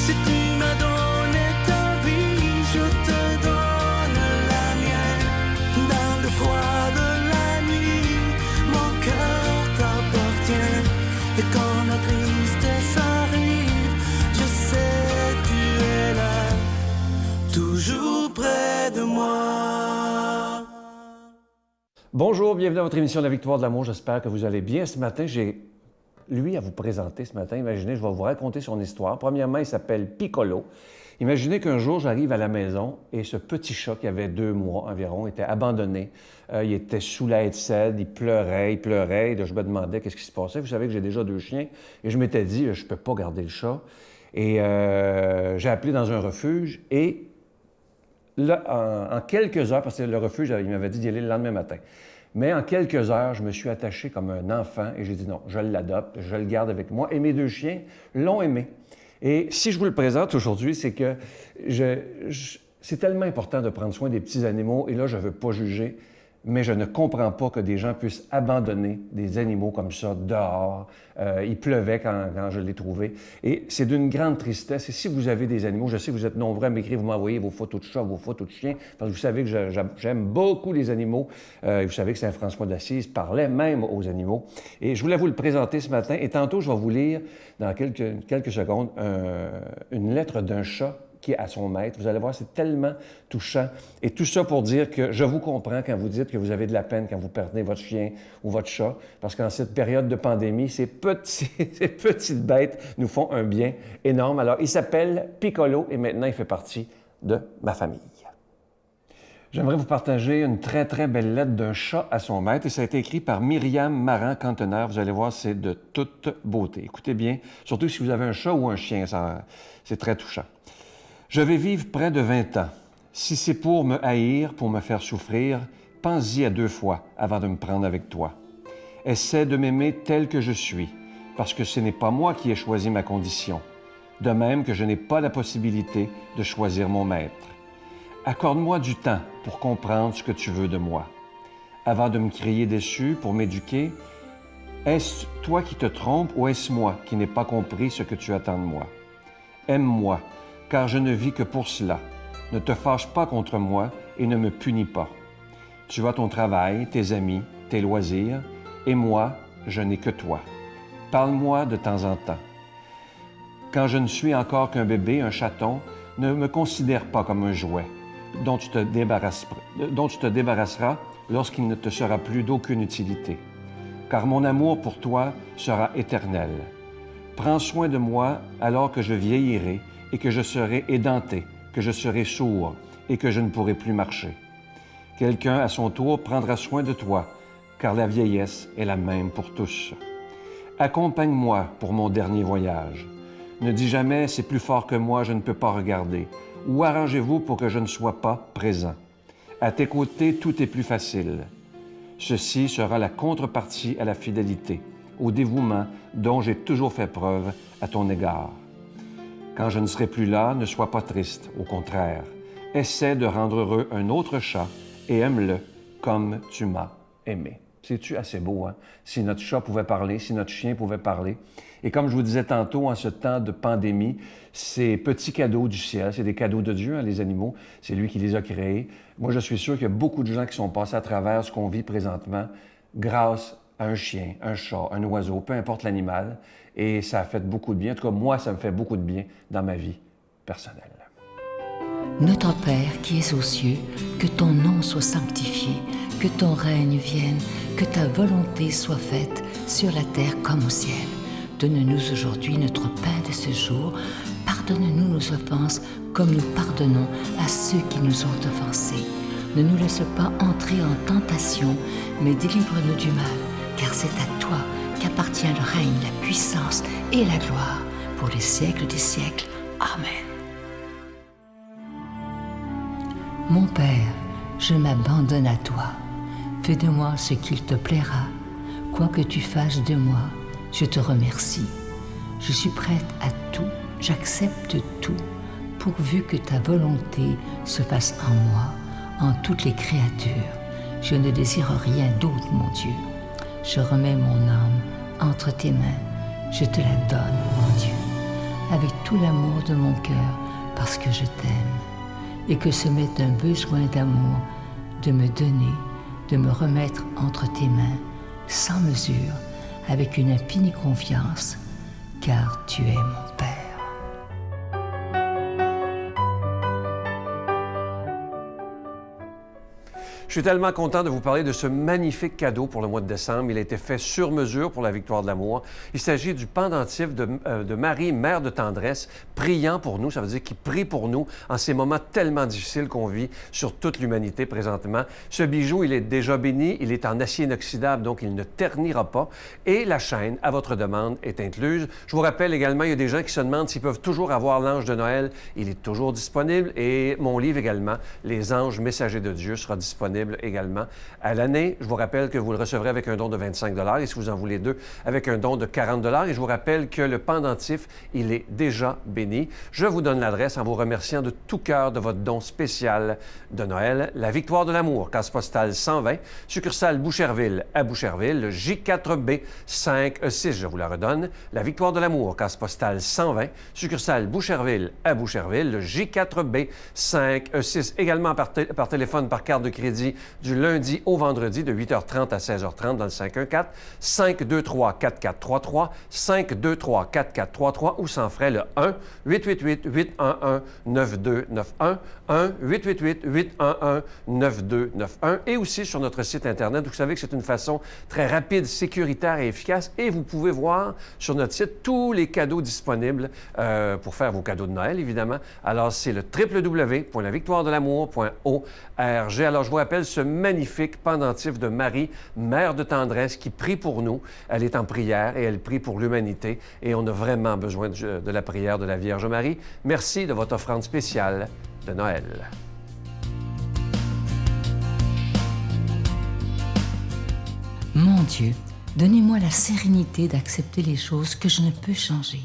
Si tu m'as donné ta vie, je te donne la mienne. Dans le froid de la nuit, mon cœur t'appartient. Et quand la tristesse arrive, je sais tu es là, toujours près de moi. Bonjour, bienvenue à votre émission La Victoire de l'amour. J'espère que vous allez bien. Ce matin, j'ai lui à vous présenter ce matin. Imaginez, je vais vous raconter son histoire. Premièrement, il s'appelle Piccolo. Imaginez qu'un jour, j'arrive à la maison et ce petit chat qui avait 2 mois environ était abandonné. Il était sous la haie de cèdre, il pleurait. Et là, je me demandais qu'est-ce qui se passait. Vous savez que j'ai déjà 2 chiens et je m'étais dit, je ne peux pas garder le chat. Et j'ai appelé dans un refuge et là, en quelques heures, parce que le refuge, il m'avait dit d'y aller le lendemain matin. Mais en quelques heures, je me suis attaché comme un enfant et j'ai dit non, je l'adopte, je le garde avec moi. Et mes 2 chiens l'ont aimé. Et si je vous le présente aujourd'hui, c'est que c'est tellement important de prendre soin des petits animaux. Et là, je ne veux pas juger, mais je ne comprends pas que des gens puissent abandonner des animaux comme ça dehors. Il pleuvait quand je l'ai trouvé. Et c'est d'une grande tristesse. Et si vous avez des animaux, je sais que vous êtes nombreux à m'écrire, vous m'envoyez vos photos de chats, vos photos de chiens, parce que vous savez que j'aime beaucoup les animaux. Vous savez que Saint-François d'Assise parlait même aux animaux. Et je voulais vous le présenter ce matin. Et tantôt, je vais vous lire dans quelques secondes une lettre d'un chat qui est à son maître. Vous allez voir, c'est tellement touchant. Et tout ça pour dire que je vous comprends quand vous dites que vous avez de la peine quand vous perdez votre chien ou votre chat, parce qu'en cette période de pandémie, ces petites bêtes nous font un bien énorme. Alors, il s'appelle Piccolo et maintenant, il fait partie de ma famille. J'aimerais vous partager une très, très belle lettre d'un chat à son maître et ça a été écrit par Myriam Maran-Cantenaire. Vous allez voir, c'est de toute beauté. Écoutez bien, surtout si vous avez un chat ou un chien, c'est très touchant. Je vais vivre près de 20 ans. Si c'est pour me haïr, pour me faire souffrir, pense-y à 2 fois avant de me prendre avec toi. Essaie de m'aimer tel que je suis, parce que ce n'est pas moi qui ai choisi ma condition, de même que je n'ai pas la possibilité de choisir mon maître. Accorde-moi du temps pour comprendre ce que tu veux de moi. Avant de me crier dessus pour m'éduquer, est-ce toi qui te trompes ou est-ce moi qui n'ai pas compris ce que tu attends de moi? Aime-moi, car je ne vis que pour cela. Ne te fâche pas contre moi et ne me punis pas. Tu as ton travail, tes amis, tes loisirs, et moi, je n'ai que toi. Parle-moi de temps en temps. Quand je ne suis encore qu'un bébé, un chaton, ne me considère pas comme un jouet dont tu te débarrasseras lorsqu'il ne te sera plus d'aucune utilité. Car mon amour pour toi sera éternel. Prends soin de moi alors que je vieillirai et que je serai édenté, que je serai sourd et que je ne pourrai plus marcher. Quelqu'un, à son tour, prendra soin de toi, car la vieillesse est la même pour tous. Accompagne-moi pour mon dernier voyage. Ne dis jamais « c'est plus fort que moi, je ne peux pas regarder » ou « arrangez-vous pour que je ne sois pas présent ». À tes côtés, tout est plus facile. Ceci sera la contrepartie à la fidélité, au dévouement dont j'ai toujours fait preuve à ton égard. Quand je ne serai plus là, ne sois pas triste, au contraire. Essaie de rendre heureux un autre chat et aime-le comme tu m'as aimé. C'est-tu assez beau, hein? Si notre chat pouvait parler, si notre chien pouvait parler. Et comme je vous disais tantôt, en ce temps de pandémie, ces petits cadeaux du ciel, c'est des cadeaux de Dieu, hein, les animaux, c'est lui qui les a créés. Moi, je suis sûr qu'il y a beaucoup de gens qui sont passés à travers ce qu'on vit présentement grâce à un chien, un chat, un oiseau, peu importe l'animal. Et ça a fait beaucoup de bien. En tout cas, moi, ça me fait beaucoup de bien dans ma vie personnelle. Notre Père qui es aux cieux, que ton nom soit sanctifié, que ton règne vienne, que ta volonté soit faite sur la terre comme au ciel. Donne-nous aujourd'hui notre pain de ce jour. Pardonne-nous nos offenses comme nous pardonnons à ceux qui nous ont offensés. Ne nous laisse pas entrer en tentation, mais délivre-nous du mal, car c'est à toi qu'appartient le règne, la puissance et la gloire pour les siècles des siècles. Amen. Mon Père, je m'abandonne à toi. Fais de moi ce qu'il te plaira. Quoi que tu fasses de moi, je te remercie. Je suis prête à tout, j'accepte tout, pourvu que ta volonté se fasse en moi, en toutes les créatures. Je ne désire rien d'autre, mon Dieu. Je remets mon âme entre tes mains. Je te la donne, mon Dieu. avec tout l'amour de mon cœur parce que je t'aime et que ce m'est un besoin d'amour de me donner, de me remettre entre tes mains sans mesure, avec une infinie confiance, car tu es mon Père. Je suis tellement content de vous parler de ce magnifique cadeau pour le mois de décembre. Il a été fait sur mesure pour la victoire de l'amour. Il s'agit du pendentif de Marie, mère de tendresse, priant pour nous. Ça veut dire qu'il prie pour nous en ces moments tellement difficiles qu'on vit sur toute l'humanité présentement. Ce bijou, il est déjà béni. Il est en acier inoxydable, donc il ne ternira pas. Et la chaîne, à votre demande, est incluse. Je vous rappelle également, il y a des gens qui se demandent s'ils peuvent toujours avoir l'ange de Noël. Il est toujours disponible. Et mon livre également, Les anges messagers de Dieu, sera disponible également à l'année. Je vous rappelle que vous le recevrez avec un don de 25 $ et si vous en voulez deux, avec un don de 40 $. Et je vous rappelle que le pendentif, il est déjà béni. Je vous donne l'adresse en vous remerciant de tout cœur de votre don spécial de Noël. La Victoire de l'amour, case postale 120, succursale Boucherville à Boucherville, le J4B 5E6, je vous la redonne. La Victoire de l'amour, case postale 120, succursale Boucherville à Boucherville, le J4B 5E6. Également par téléphone, par carte de crédit, du lundi au vendredi de 8h30 à 16h30 dans le 514-523-4433, 523-4433 ou sans frais le 1-888-811-9291, 1-888-811-9291 et aussi sur notre site Internet. Vous savez que c'est une façon très rapide, sécuritaire et efficace et vous pouvez voir sur notre site tous les cadeaux disponibles pour faire vos cadeaux de Noël, évidemment. Alors, c'est le www.lavictoiredelamour.org. Alors, je vous rappelle ce magnifique pendentif de Marie, mère de tendresse, qui prie pour nous. Elle est en prière et elle prie pour l'humanité. Et on a vraiment besoin de la prière de la Vierge Marie. Merci de votre offrande spéciale de Noël. Mon Dieu, donnez-moi la sérénité d'accepter les choses que je ne peux changer,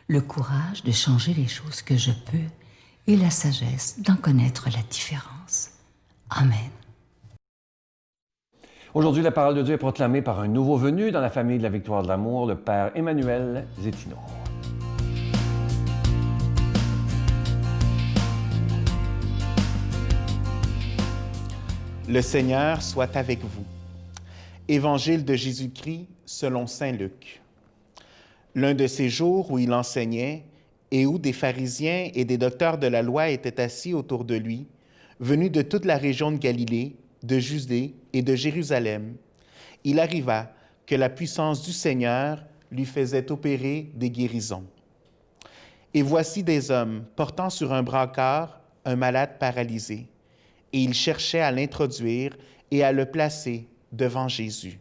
le courage de changer les choses que je peux et la sagesse d'en connaître la différence. Amen. Aujourd'hui, la parole de Dieu est proclamée par un nouveau venu dans la famille de la Victoire de l'amour, le Père Emmanuel Zétino. Le Seigneur soit avec vous. Évangile de Jésus-Christ selon saint Luc. L'un de ces jours où il enseignait et où des pharisiens et des docteurs de la loi étaient assis autour de lui, venus de toute la région de Galilée, de Judée et de Jérusalem, il arriva que la puissance du Seigneur lui faisait opérer des guérisons. Et voici des hommes portant sur un brancard un malade paralysé, et ils cherchaient à l'introduire et à le placer devant Jésus.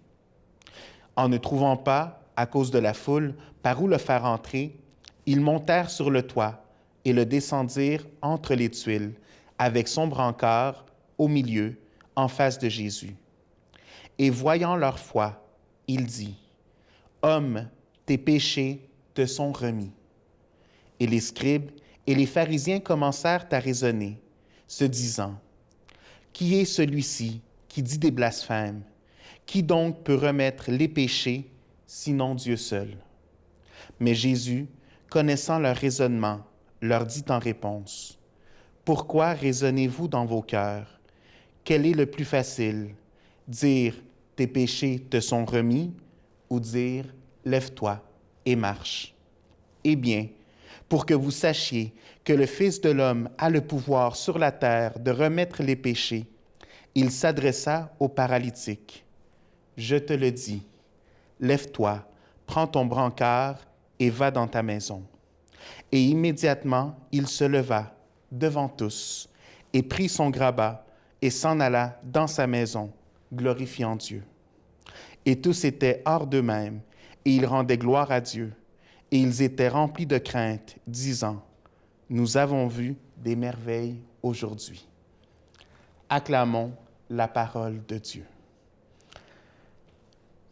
En ne trouvant pas, à cause de la foule, par où le faire entrer, ils montèrent sur le toit et le descendirent entre les tuiles, avec son brancard au milieu, en face de Jésus. Et voyant leur foi, il dit, « Homme, tes péchés te sont remis. » Et les scribes et les pharisiens commencèrent à raisonner, se disant, « Qui est celui-ci qui dit des blasphèmes? Qui donc peut remettre les péchés, sinon Dieu seul? » Mais Jésus, connaissant leur raisonnement, leur dit en réponse, « Pourquoi raisonnez-vous dans vos cœurs? Quel est le plus facile, dire « tes péchés te sont remis » ou dire « lève-toi et marche ». Eh bien, pour que vous sachiez que le Fils de l'homme a le pouvoir sur la terre de remettre les péchés, il s'adressa au paralytique. « Je te le dis, lève-toi, prends ton brancard et va dans ta maison. » Et immédiatement, il se leva devant tous et prit son grabat et s'en alla dans sa maison, glorifiant Dieu. Et tous étaient hors d'eux-mêmes, et ils rendaient gloire à Dieu. Et ils étaient remplis de crainte, disant, « Nous avons vu des merveilles aujourd'hui. » Acclamons la parole de Dieu.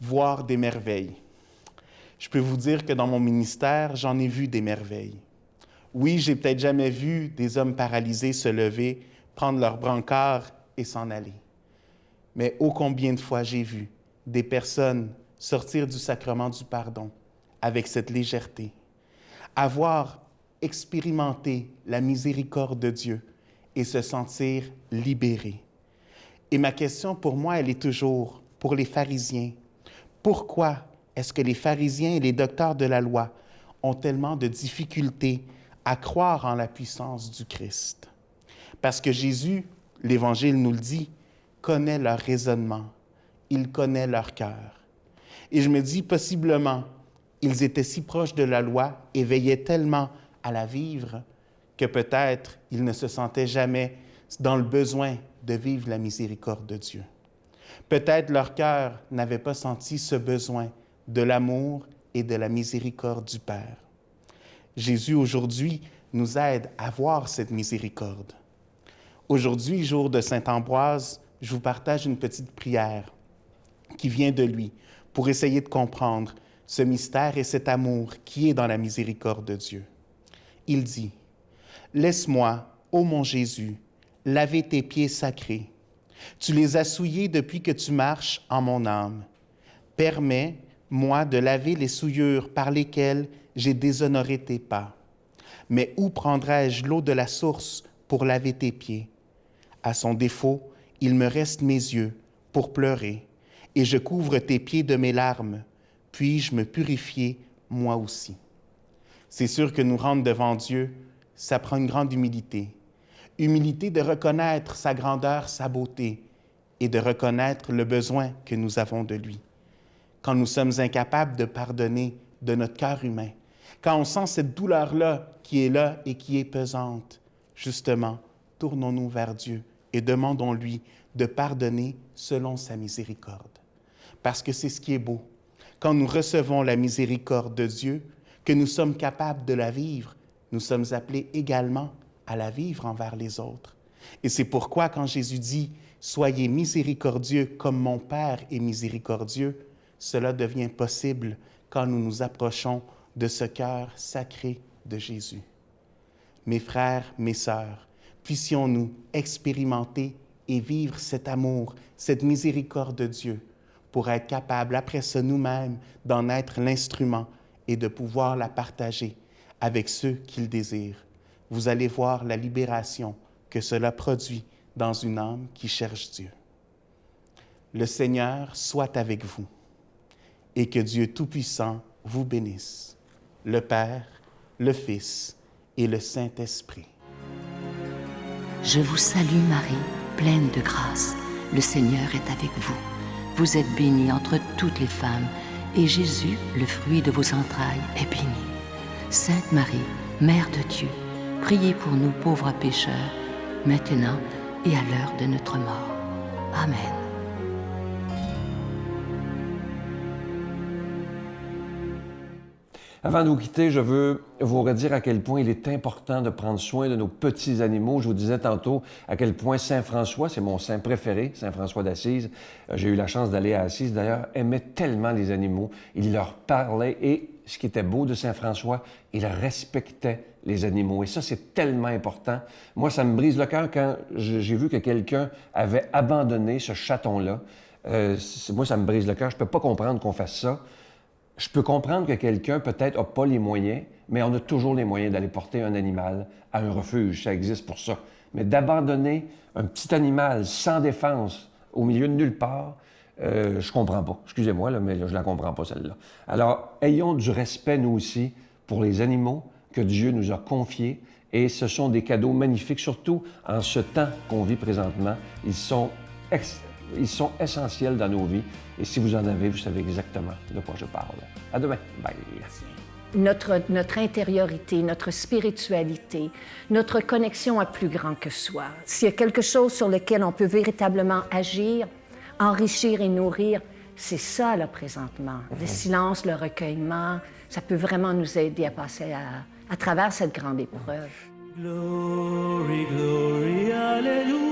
Voir des merveilles. Je peux vous dire que dans mon ministère, j'en ai vu des merveilles. Oui, j'ai peut-être jamais vu des hommes paralysés se lever, prendre leur brancard et s'en aller. Mais ô combien de fois j'ai vu des personnes sortir du sacrement du pardon avec cette légèreté, avoir expérimenter la miséricorde de Dieu et se sentir libéré. Et ma question pour moi, elle est toujours pour les pharisiens. Pourquoi est-ce que les pharisiens et les docteurs de la loi ont tellement de difficultés à croire en la puissance du Christ? Parce que Jésus, l'Évangile nous le dit, connaît leur raisonnement, il connaît leur cœur. Et je me dis, possiblement, ils étaient si proches de la loi et veillaient tellement à la vivre que peut-être ils ne se sentaient jamais dans le besoin de vivre la miséricorde de Dieu. Peut-être leur cœur n'avait pas senti ce besoin de l'amour et de la miséricorde du Père. Jésus, aujourd'hui, nous aide à voir cette miséricorde. Aujourd'hui, jour de Saint-Ambroise, je vous partage une petite prière qui vient de lui pour essayer de comprendre ce mystère et cet amour qui est dans la miséricorde de Dieu. Il dit, « Laisse-moi, ô mon Jésus, laver tes pieds sacrés. Tu les as souillés depuis que tu marches en mon âme. Permets-moi de laver les souillures par lesquelles j'ai déshonoré tes pas. Mais où prendrai-je l'eau de la source pour laver tes pieds? À son défaut, il me reste mes yeux pour pleurer, et je couvre tes pieds de mes larmes. Puis-je me purifier moi aussi? » C'est sûr que nous rendre devant Dieu, ça prend une grande humilité. Humilité de reconnaître sa grandeur, sa beauté, et de reconnaître le besoin que nous avons de lui. Quand nous sommes incapables de pardonner de notre cœur humain, quand on sent cette douleur-là qui est là et qui est pesante, justement, tournons-nous vers Dieu et demandons-lui de pardonner selon sa miséricorde. Parce que c'est ce qui est beau. Quand nous recevons la miséricorde de Dieu, que nous sommes capables de la vivre, nous sommes appelés également à la vivre envers les autres. Et c'est pourquoi quand Jésus dit « Soyez miséricordieux comme mon Père est miséricordieux », cela devient possible quand nous nous approchons de ce cœur sacré de Jésus. Mes frères, mes sœurs, puissions-nous expérimenter et vivre cet amour, cette miséricorde de Dieu, pour être capables, après ça nous-mêmes, d'en être l'instrument et de pouvoir la partager avec ceux qui le désirent. Vous allez voir la libération que cela produit dans une âme qui cherche Dieu. Le Seigneur soit avec vous et que Dieu Tout-Puissant vous bénisse, le Père, le Fils et le Saint-Esprit. Je vous salue Marie, pleine de grâce. Le Seigneur est avec vous. Vous êtes bénie entre toutes les femmes, et Jésus, le fruit de vos entrailles, est béni. Sainte Marie, Mère de Dieu, priez pour nous pauvres pécheurs, maintenant et à l'heure de notre mort. Amen. Avant de vous quitter, je veux vous redire à quel point il est important de prendre soin de nos petits animaux. Je vous disais tantôt à quel point Saint François, c'est mon saint préféré, Saint François d'Assise. J'ai eu la chance d'aller à Assise, d'ailleurs, aimait tellement les animaux. Il leur parlait et ce qui était beau de Saint François, il respectait les animaux. Et ça, c'est tellement important. Moi, ça me brise le cœur quand j'ai vu que quelqu'un avait abandonné ce chaton-là. Moi, ça me brise le cœur. Je ne peux pas comprendre qu'on fasse ça. Je peux comprendre que quelqu'un, peut-être, n'a pas les moyens, mais on a toujours les moyens d'aller porter un animal à un refuge. Ça existe pour ça. Mais d'abandonner un petit animal sans défense au milieu de nulle part, je comprends pas. Excusez-moi, là, mais là, je la comprends pas, celle-là. Alors, ayons du respect, nous aussi, pour les animaux que Dieu nous a confiés. Et ce sont des cadeaux magnifiques, surtout en ce temps qu'on vit présentement. Ils sont essentiels dans nos vies. Et si vous en avez, vous savez exactement de quoi je parle. À demain. Bye. Notre intériorité, notre spiritualité, notre connexion à plus grand que soi. S'il y a quelque chose sur lequel on peut véritablement agir, enrichir et nourrir, c'est ça, là, présentement. Le silence, le recueillement, ça peut vraiment nous aider à passer à travers cette grande épreuve. Glory, glory, hallelujah.